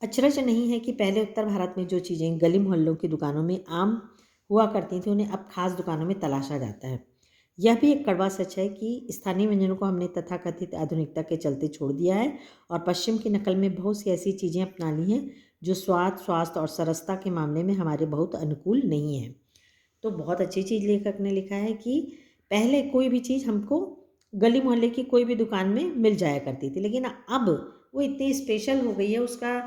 अचरज नहीं है कि पहले उत्तर भारत में जो चीज़ें गली मोहल्लों की दुकानों में आम हुआ करती थी, उन्हें अब खास दुकानों में तलाशा जाता है। यह भी एक कड़वा सच है कि स्थानीय व्यंजनों को हमने तथाकथित आधुनिकता के चलते छोड़ दिया है और पश्चिम की नकल में बहुत सी ऐसी चीज़ें अपना ली हैं जो स्वाद, स्वास्थ्य और सरसता के मामले में हमारे बहुत अनुकूल नहीं है। तो बहुत अच्छी चीज़ लेखक ने लिखा है कि पहले कोई भी चीज़ हमको गली मोहल्ले की कोई भी दुकान में मिल जाया करती थी, लेकिन अब वो इतनी स्पेशल हो गई है, उसका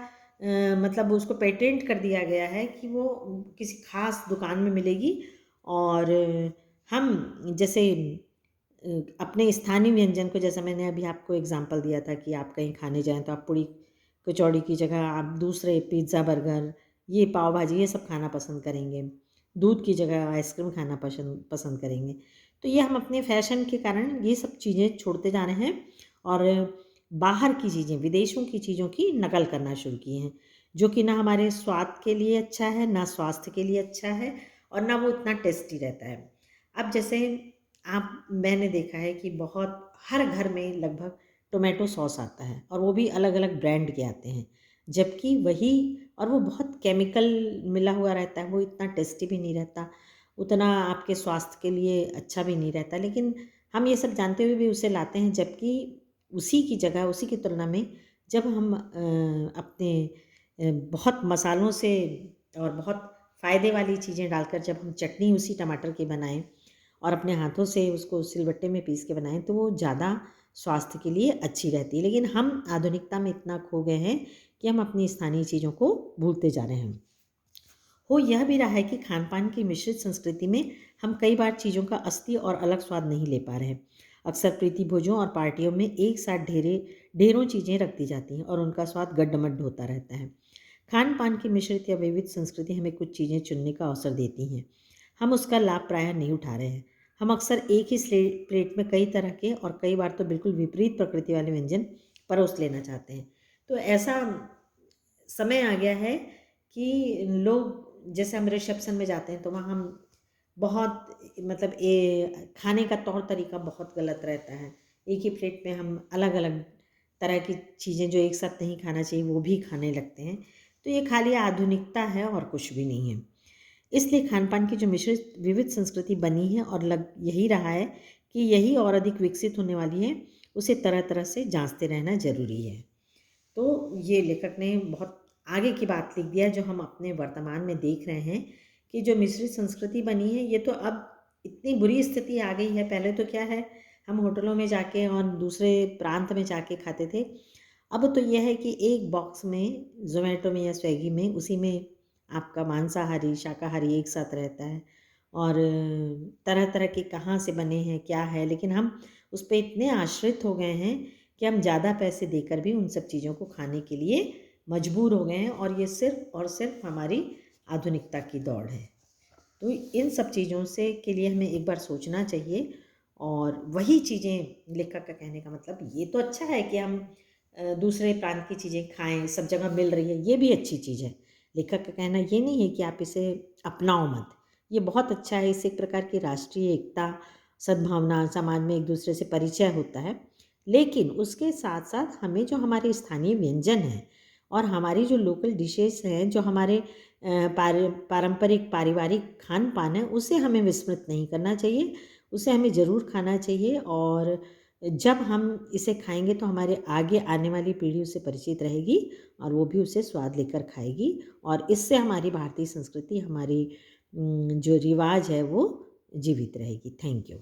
मतलब उसको पेटेंट कर दिया गया है कि वो किसी खास दुकान में मिलेगी। और हम जैसे अपने स्थानीय व्यंजन को, जैसा मैंने अभी आपको एग्जांपल दिया था कि आप कहीं खाने जाएँ तो आप पूड़ी कचौड़ी की जगह आप दूसरे पिज़्ज़ा, बर्गर, ये पाव भाजी ये सब खाना पसंद करेंगे। दूध की जगह आइसक्रीम खाना पसंद करेंगे। तो ये हम अपने फ़ैशन के कारण ये सब चीज़ें छोड़ते जा रहे हैं और बाहर की चीज़ें, विदेशों की चीज़ों की नकल करना शुरू किए हैं, जो कि ना हमारे स्वाद के लिए अच्छा है, ना स्वास्थ्य के लिए अच्छा है और ना वो इतना टेस्टी रहता है। अब जैसे आप मैंने देखा है कि बहुत हर घर में लगभग टोमेटो सॉस आता है और वो भी अलग-अलग ब्रांड के आते हैं। जबकि वही और वो बहुत केमिकल मिला हुआ रहता है, वो इतना टेस्टी भी नहीं रहता, उतना आपके स्वास्थ्य के लिए अच्छा भी नहीं रहता। लेकिन हम ये सब जानते हुए भी उसे लाते हैं, जबकि उसी की जगह, उसी की तुलना में जब हम अपने बहुत मसालों से और बहुत फ़ायदे वाली चीज़ें डालकर जब हम चटनी उसी टमाटर की बनाएँ और अपने हाथों से उसको सिलबट्टे में पीस के बनाएँ, तो वो ज़्यादा स्वास्थ्य के लिए अच्छी रहती है। लेकिन हम आधुनिकता में इतना खो गए हैं कि हम अपनी स्थानीय चीज़ों को भूलते जा रहे हैं। हो यह भी रहा है कि खान-पान की मिश्रित संस्कृति में हम कई बार चीज़ों का असली और अलग स्वाद नहीं ले पा रहे हैं। अक्सर प्रीति भोजों और पार्टियों में एक साथ ढेरों चीज़ें रख दी जाती हैं और उनका स्वाद गड्ड-मड्ड होता रहता है। खान-पान की मिश्रित या विविध संस्कृति हमें कुछ चीज़ें चुनने का अवसर देती हैं। हम उसका लाभ प्रायः नहीं उठा रहे हैं। हम अक्सर एक ही प्लेट में कई तरह के और कई बार तो बिल्कुल विपरीत प्रकृति वाले व्यंजन परोस लेना चाहते हैं। तो ऐसा समय आ गया है कि लोग, जैसे हम रिसेप्शन में जाते हैं तो वहाँ हम बहुत मतलब खाने का तौर तरीका बहुत गलत रहता है। एक ही प्लेट में हम अलग-अलग तरह की चीज़ें जो एक साथ नहीं खाना चाहिए वो भी खाने लगते हैं। तो ये खाली आधुनिकता है और कुछ भी नहीं है। इसलिए खान-पान की जो मिश्रित विविध संस्कृति बनी है और लग यही रहा है कि यही और अधिक विकसित होने वाली है, उसे तरह-तरह से जाँचते रहना ज़रूरी है। तो ये लेखक ने बहुत आगे की बात लिख दिया, जो हम अपने वर्तमान में देख रहे हैं कि जो मिश्रित संस्कृति बनी है, ये तो अब इतनी बुरी स्थिति आ गई है। पहले तो क्या है, हम होटलों में जाके और दूसरे प्रांत में जाके खाते थे। अब तो ये है कि एक बॉक्स में ज़ोमैटो में या स्विगी में उसी में आपका मांसाहारी, शाकाहारी एक साथ रहता है और तरह-तरह के कहाँ से बने हैं, क्या है, लेकिन हम उस पे इतने आश्रित हो गए हैं कि हम ज़्यादा पैसे देकर भी उन सब चीज़ों को खाने के लिए मजबूर हो गए हैं और ये सिर्फ़ और सिर्फ़ हमारी आधुनिकता की दौड़ है। तो इन सब चीज़ों से के लिए हमें एक बार सोचना चाहिए और वही चीज़ें, लेखक का कहने का मतलब ये तो अच्छा है कि हम दूसरे प्रांत की चीज़ें खाएँ, सब जगह मिल रही है, ये भी अच्छी चीज़ है। लेखक का कहना ये नहीं है कि आप इसे अपनाओ मत, ये बहुत अच्छा है, इससे एक प्रकार की राष्ट्रीय एकता, सद्भावना, समाज में एक-दूसरे से परिचय होता है। लेकिन उसके साथ-साथ हमें जो हमारे स्थानीय व्यंजन हैं और हमारी जो लोकल डिशेज़ हैं, जो हमारे पारंपरिक पारिवारिक खान-पान है, उसे हमें विस्मृत नहीं करना चाहिए, उसे हमें ज़रूर खाना चाहिए और जब हम इसे खाएँगे तो हमारे आगे आने वाली पीढ़ी उससे परिचित रहेगी और वो भी उसे स्वाद लेकर खाएगी और इससे हमारी भारतीय संस्कृति, हमारी जो रिवाज है वो जीवित रहेगी। Thank you.